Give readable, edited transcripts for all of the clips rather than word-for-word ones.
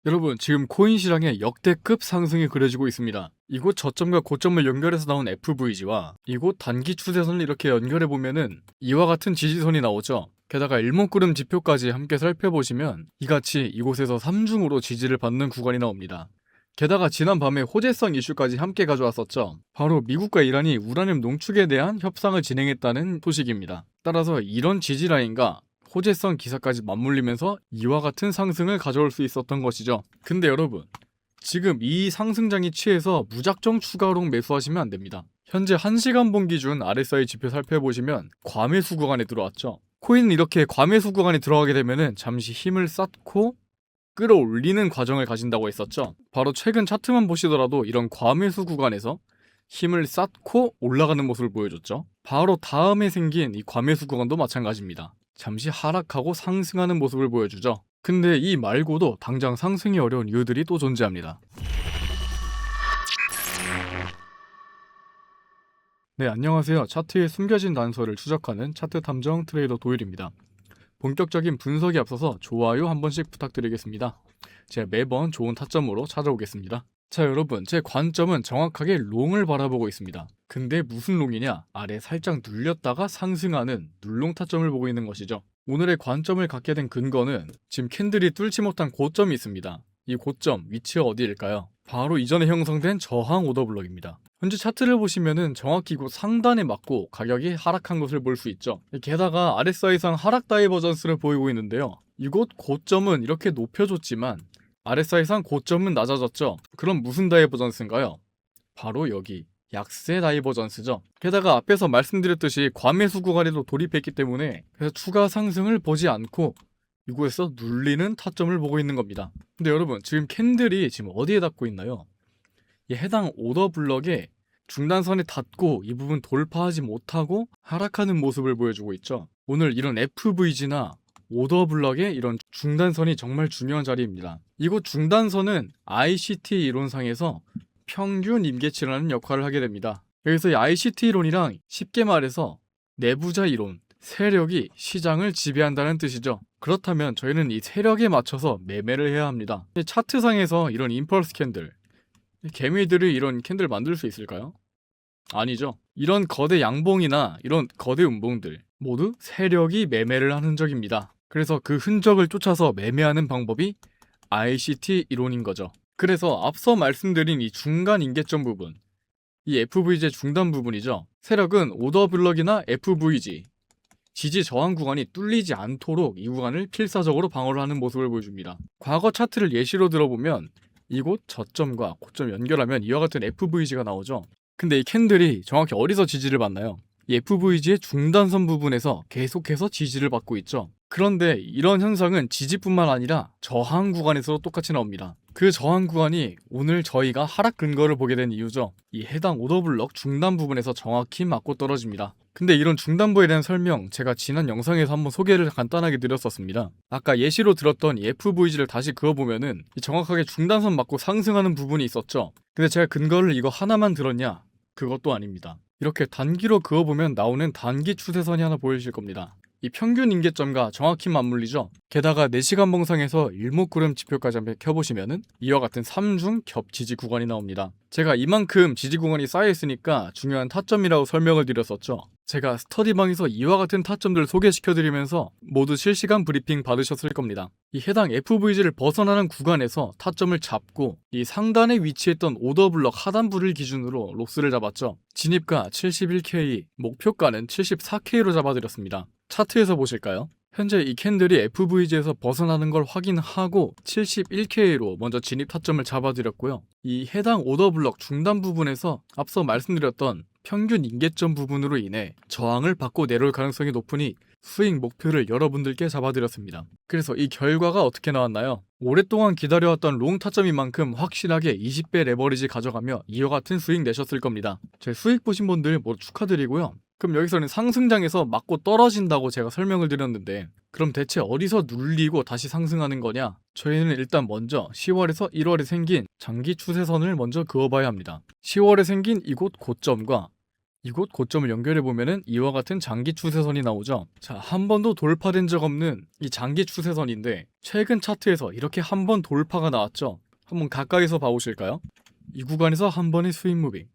여러분, 지금 코인 시장에 역대급 상승이 그려지고 있습니다. 이곳 저점과 고점을 연결해서 나온 FVG와 이곳 단기 추세선을 이렇게 연결해 보면은 이와 같은 지지선이 나오죠. 게다가 일목구름 지표까지 함께 살펴보시면 이같이 이곳에서 3중으로 지지를 받는 구간이 나옵니다. 게다가 지난밤에 호재성 이슈까지 함께 가져왔었죠. 바로 미국과 이란이 우라늄 농축에 대한 협상을 진행했다는 소식입니다. 따라서 이런 지지 라인과 호재성 기사까지 맞물리면서 이와 같은 상승을 가져올 수 있었던 것이죠. 근데 여러분, 지금 이 상승장이 취해서 무작정 추가로 매수하시면 안 됩니다. 현재 1시간 본 기준 RSI 지표 살펴보시면 과매수 구간에 들어왔죠. 코인은 이렇게 과매수 구간에 들어가게 되면은 잠시 힘을 쌓고 끌어올리는 과정을 가진다고 했었죠. 바로 최근 차트만 보시더라도 이런 과매수 구간에서 힘을 쌓고 올라가는 모습을 보여줬죠. 바로 다음에 생긴 이 과매수 구간도 마찬가지입니다. 잠시 하락하고 상승하는 모습을 보여주죠. 근데 이 말고도 당장 상승이 어려운 이유들이 또 존재합니다. 네, 안녕하세요. 차트의 숨겨진 단서를 추적하는 차트 탐정 트레이더 도일입니다. 본격적인 분석에 앞서서 좋아요 한 번씩 부탁드리겠습니다. 제가 매번 좋은 타점으로 찾아오겠습니다. 자, 여러분, 제 관점은 정확하게 롱을 바라보고 있습니다. 근데 무슨 롱이냐? 아래 살짝 눌렸다가 상승하는 눌롱 타점을 보고 있는 것이죠. 오늘의 관점을 갖게 된 근거는 지금 캔들이 뚫지 못한 고점이 있습니다. 이 고점, 위치가 어디일까요? 바로 이전에 형성된 저항 오더블럭입니다. 현재 차트를 보시면은 정확히 이곳 상단에 맞고 가격이 하락한 것을 볼 수 있죠. 게다가 RSI상 하락 다이버전스를 보이고 있는데요. 이곳 고점은 이렇게 높여줬지만 RSI상 고점은 낮아졌죠. 그럼 무슨 다이버전스인가요? 바로 여기 약세 다이버전스죠. 게다가 앞에서 말씀드렸듯이 과매수 구간에도 돌입했기 때문에 그래서 추가 상승을 보지 않고 이곳에서 눌리는 타점을 보고 있는 겁니다. 근데 여러분, 지금 캔들이 지금 어디에 닿고 있나요? 이 해당 오더 블럭에 중단선에 닿고 이 부분 돌파하지 못하고 하락하는 모습을 보여주고 있죠. 오늘 이런 FVG나 오더 블럭의 이런 중단선이 정말 중요한 자리입니다. 이곳 중단선은 ICT 이론상에서 평균 임계치라는 역할을 하게 됩니다. 여기서 이 ICT 이론이랑 쉽게 말해서 내부자 이론, 세력이 시장을 지배한다는 뜻이죠. 그렇다면 저희는 이 세력에 맞춰서 매매를 해야 합니다. 차트상에서 이런 임펄스 캔들, 개미들이 이런 캔들 만들 수 있을까요? 아니죠. 이런 거대 양봉이나 이런 거대 음봉들 모두 세력이 매매를 한 흔적입니다. 그래서 그 흔적을 쫓아서 매매하는 방법이 ICT 이론인 거죠. 그래서 앞서 말씀드린 이 중간 임계점 부분, 이 FVG의 중단 부분이죠. 세력은 오더 블럭이나 FVG, 지지 저항 구간이 뚫리지 않도록 이 구간을 필사적으로 방어를 하는 모습을 보여줍니다. 과거 차트를 예시로 들어보면 이곳 저점과 고점 연결하면 이와 같은 FVG가 나오죠. 근데 이 캔들이 정확히 어디서 지지를 받나요? 이 FVG의 중단선 부분에서 계속해서 지지를 받고 있죠. 그런데 이런 현상은 지지뿐만 아니라 저항 구간에서도 똑같이 나옵니다. 그 저항 구간이 오늘 저희가 하락 근거를 보게 된 이유죠. 이 해당 오더블럭 중단 부분에서 정확히 맞고 떨어집니다. 근데 이런 중단부에 대한 설명 제가 지난 영상에서 한번 소개를 간단하게 드렸었습니다. 아까 예시로 들었던 이 FVG를 다시 그어보면은 정확하게 중단선 맞고 상승하는 부분이 있었죠. 근데 제가 근거를 이거 하나만 들었냐? 그것도 아닙니다. 이렇게 단기로 그어보면 나오는 단기 추세선이 하나 보이실 겁니다. 이 평균 임계점과 정확히 맞물리죠. 게다가 4시간 봉상에서 일목구름 지표까지 한번 켜보시면은 이와 같은 3중 겹 지지 구간이 나옵니다. 제가 이만큼 지지 구간이 쌓여있으니까 중요한 타점이라고 설명을 드렸었죠. 제가 스터디방에서 이와 같은 타점들을 소개시켜드리면서 모두 실시간 브리핑 받으셨을 겁니다. 이 해당 FVG를 벗어나는 구간에서 타점을 잡고 이 상단에 위치했던 오더블럭 하단부를 기준으로 로스를 잡았죠. 진입가 71K, 목표가는 74K로 잡아드렸습니다. 차트에서 보실까요? 현재 이 캔들이 FVG에서 벗어나는 걸 확인하고 71K로 먼저 진입 타점을 잡아드렸고요. 이 해당 오더블럭 중단 부분에서 앞서 말씀드렸던 평균 임계점 부분으로 인해 저항을 받고 내려올 가능성이 높으니 수익 목표를 여러분들께 잡아드렸습니다. 그래서 이 결과가 어떻게 나왔나요? 오랫동안 기다려왔던 롱 타점인 만큼 확실하게 20배 레버리지 가져가며 이와 같은 수익 내셨을 겁니다. 제 수익 보신 분들 모두 축하드리고요. 그럼 여기서는 상승장에서 맞고 떨어진다고 제가 설명을 드렸는데 그럼 대체 어디서 눌리고 다시 상승하는 거냐? 저희는 일단 먼저 10월에서 1월에 생긴 장기 추세선을 먼저 그어봐야 합니다. 10월에 생긴 이곳 고점과 이곳 고점을 연결해 보면은 이와 같은 장기 추세선이 나오죠. 자, 한 번도 돌파된 적 없는 이 장기 추세선인데 최근 차트에서 이렇게 한 번 돌파가 나왔죠. 한번 가까이서 봐보실까요? 이 구간에서 한 번의 스윙 무빙,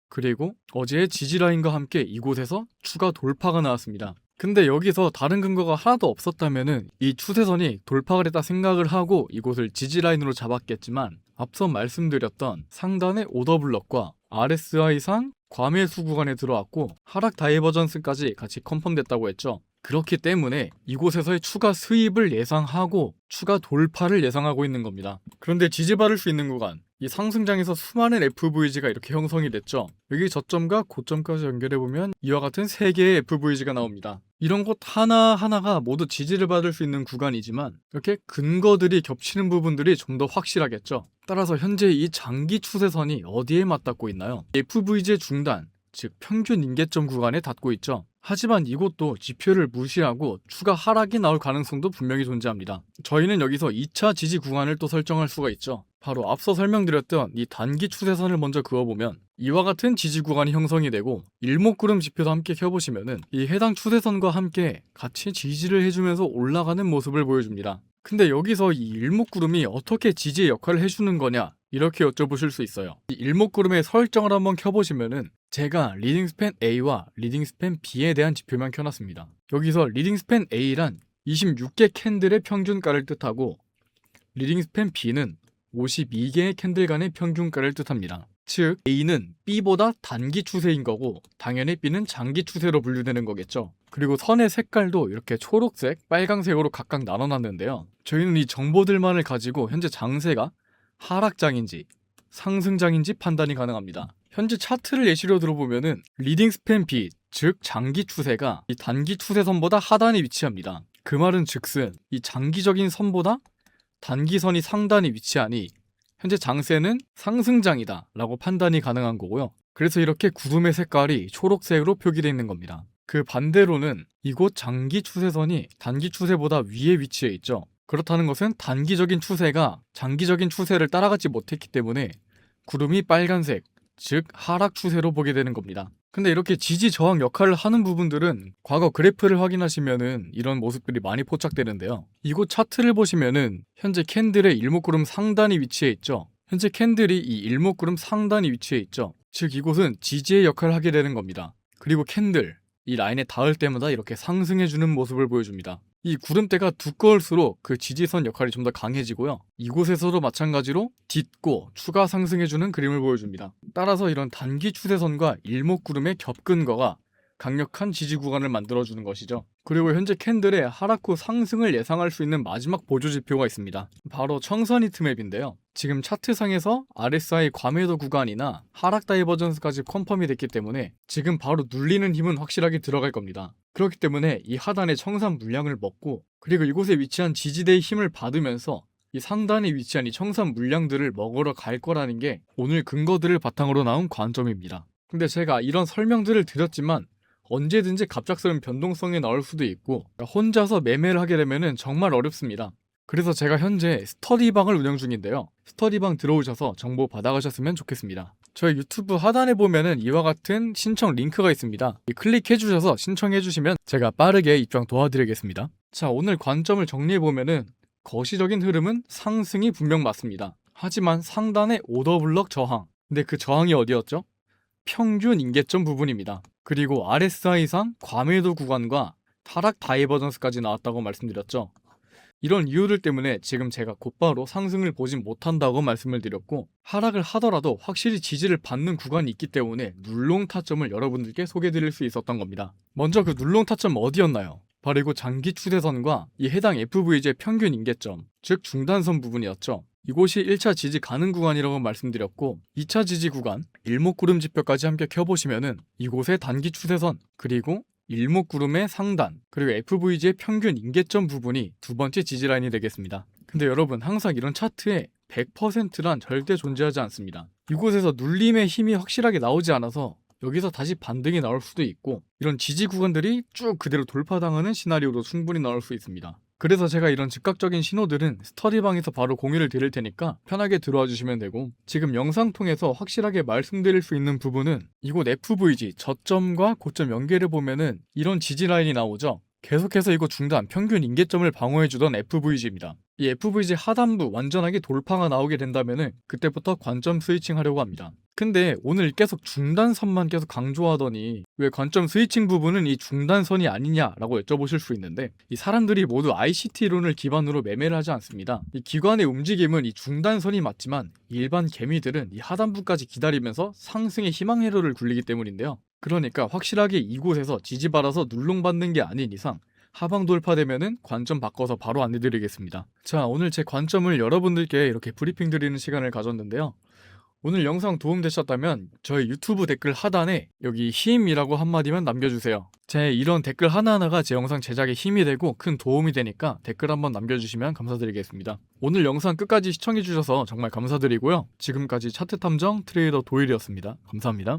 그리고 어제의 지지라인과 함께 이곳에서 추가 돌파가 나왔습니다. 근데 여기서 다른 근거가 하나도 없었다면은 이 추세선이 돌파를 했다 생각을 하고 이곳을 지지라인으로 잡았겠지만, 앞서 말씀드렸던 상단의 오더블럭과 RSI상 과매수 구간에 들어왔고 하락 다이버전스까지 같이 컨펌됐다고 했죠. 그렇기 때문에 이곳에서의 추가 수입을 예상하고 추가 돌파를 예상하고 있는 겁니다. 그런데 지지받을 수 있는 구간, 이 상승장에서 수많은 FVG가 이렇게 형성이 됐죠. 여기 저점과 고점까지 연결해보면 이와 같은 3개의 FVG가 나옵니다. 이런 곳 하나하나가 모두 지지를 받을 수 있는 구간이지만 이렇게 근거들이 겹치는 부분들이 좀 더 확실하겠죠. 따라서 현재 이 장기 추세선이 어디에 맞닿고 있나요? FVG의 중단, 즉 평균 임계점 구간에 닿고 있죠. 하지만 이곳도 지표를 무시하고 추가 하락이 나올 가능성도 분명히 존재합니다. 저희는 여기서 2차 지지 구간을 또 설정할 수가 있죠. 바로 앞서 설명드렸던 이 단기 추세선을 먼저 그어보면 이와 같은 지지 구간이 형성이 되고 일목구름 지표도 함께 켜보시면은 이 해당 추세선과 함께 같이 지지를 해주면서 올라가는 모습을 보여줍니다. 근데 여기서 이 일목구름이 어떻게 지지의 역할을 해주는 거냐, 이렇게 여쭤보실 수 있어요. 이 일목구름의 설정을 한번 켜보시면은 제가 리딩스팬 A와 리딩스팬 B에 대한 지표만 켜놨습니다. 여기서 리딩스팬 A란 26개 캔들의 평균가를 뜻하고 리딩스팬 B는 52개의 캔들 간의 평균가를 뜻합니다. 즉 A는 B보다 단기 추세인 거고 당연히 B는 장기 추세로 분류되는 거겠죠. 그리고 선의 색깔도 이렇게 초록색, 빨강색으로 각각 나눠놨는데요. 저희는 이 정보들만을 가지고 현재 장세가 하락장인지 상승장인지 판단이 가능합니다. 현재 차트를 예시로 들어보면은 리딩 스팬 B, 즉 장기 추세가 이 단기 추세선보다 하단에 위치합니다. 그 말은 즉슨 이 장기적인 선보다 단기선이 상단에 위치하니 현재 장세는 상승장이다 라고 판단이 가능한 거고요. 그래서 이렇게 구름의 색깔이 초록색으로 표기되어 있는 겁니다. 그 반대로는 이곳 장기 추세선이 단기 추세보다 위에 위치해 있죠. 그렇다는 것은 단기적인 추세가 장기적인 추세를 따라가지 못했기 때문에 구름이 빨간색, 즉 하락 추세로 보게 되는 겁니다. 근데 이렇게 지지 저항 역할을 하는 부분들은 과거 그래프를 확인하시면은 이런 모습들이 많이 포착되는데요. 이곳 차트를 보시면은 현재 캔들의 일목구름 상단이 위치해 있죠. 현재 캔들이 이 일목구름 상단이 위치해 있죠. 즉 이곳은 지지의 역할을 하게 되는 겁니다. 그리고 캔들, 이 라인에 닿을 때마다 이렇게 상승해주는 모습을 보여줍니다. 이 구름대가 두꺼울수록 그 지지선 역할이 좀 더 강해지고요. 이곳에서도 마찬가지로 딛고 추가 상승해주는 그림을 보여줍니다. 따라서 이런 단기 추세선과 일목구름의 겹근거가 강력한 지지 구간을 만들어주는 것이죠. 그리고 현재 캔들의 하락 후 상승을 예상할 수 있는 마지막 보조 지표가 있습니다. 바로 청선 히트맵인데요. 지금 차트상에서 RSI 과매도 구간이나 하락 다이버전스까지 컨펌이 됐기 때문에 지금 바로 눌리는 힘은 확실하게 들어갈 겁니다. 그렇기 때문에 이 하단의 청산 물량을 먹고 그리고 이곳에 위치한 지지대의 힘을 받으면서 이 상단에 위치한 이 청산 물량들을 먹으러 갈 거라는 게 오늘 근거들을 바탕으로 나온 관점입니다. 근데 제가 이런 설명들을 드렸지만 언제든지 갑작스러운 변동성이 나올 수도 있고 혼자서 매매를 하게 되면 정말 어렵습니다. 그래서 제가 현재 스터디방을 운영 중인데요. 스터디방 들어오셔서 정보 받아가셨으면 좋겠습니다. 저희 유튜브 하단에 보면은 이와 같은 신청 링크가 있습니다. 클릭해주셔서 신청해주시면 제가 빠르게 입장 도와드리겠습니다. 자, 오늘 관점을 정리해보면은 거시적인 흐름은 상승이 분명 맞습니다. 하지만 상단의 오더블럭 저항, 근데 그 저항이 어디였죠? 평균 임계점 부분입니다. 그리고 RSI상 과매도 구간과 하락 다이버전스까지 나왔다고 말씀드렸죠. 이런 이유들 때문에 지금 제가 곧바로 상승을 보진 못한다고 말씀을 드렸고 하락을 하더라도 확실히 지지를 받는 구간이 있기 때문에 눌롱 타점을 여러분들께 소개해드릴 수 있었던 겁니다. 먼저 그 눌롱 타점 어디였나요? 바로 이곳 장기 추세선과 이 해당 FVG의 평균 임계점, 즉 중단선 부분이었죠. 이곳이 1차 지지 가능 구간이라고 말씀드렸고 2차 지지 구간, 일목구름 지표까지 함께 켜보시면은 이곳의 단기 추세선, 그리고 일목구름의 상단, 그리고 FVG의 평균 임계점 부분이 두 번째 지지라인이 되겠습니다. 근데 여러분 항상 이런 차트에 100%란 절대 존재하지 않습니다. 이곳에서 눌림의 힘이 확실하게 나오지 않아서 여기서 다시 반등이 나올 수도 있고 이런 지지 구간들이 쭉 그대로 돌파당하는 시나리오도 충분히 나올 수 있습니다. 그래서 제가 이런 즉각적인 신호들은 스터디방에서 바로 공유를 드릴 테니까 편하게 들어와 주시면 되고, 지금 영상 통해서 확실하게 말씀드릴 수 있는 부분은 이곳 FVG 저점과 고점 연계를 보면은 이런 지지 라인이 나오죠. 계속해서 이거 중단 평균 임계점을 방어해주던 FVG입니다. 이 FVG 하단부 완전하게 돌파가 나오게 된다면은 그때부터 관점 스위칭 하려고 합니다. 근데 오늘 계속 중단선만 계속 강조하더니 왜 관점 스위칭 부분은 이 중단선이 아니냐라고 여쭤보실 수 있는데, 이 사람들이 모두 ICT론을 기반으로 매매를 하지 않습니다. 이 기관의 움직임은 이 중단선이 맞지만 일반 개미들은 이 하단부까지 기다리면서 상승의 희망 회로를 굴리기 때문인데요. 그러니까 확실하게 이곳에서 지지받아서 눌롱받는 게 아닌 이상 하방 돌파되면은 관점 바꿔서 바로 안내드리겠습니다. 자, 오늘 제 관점을 여러분들께 이렇게 브리핑 드리는 시간을 가졌는데요. 오늘 영상 도움되셨다면 저희 유튜브 댓글 하단에 여기 힘이라고 한마디만 남겨주세요. 제 이런 댓글 하나하나가 제 영상 제작에 힘이 되고 큰 도움이 되니까 댓글 한번 남겨주시면 감사드리겠습니다. 오늘 영상 끝까지 시청해주셔서 정말 감사드리고요. 지금까지 차트 탐정 트레이더 도일이었습니다. 감사합니다.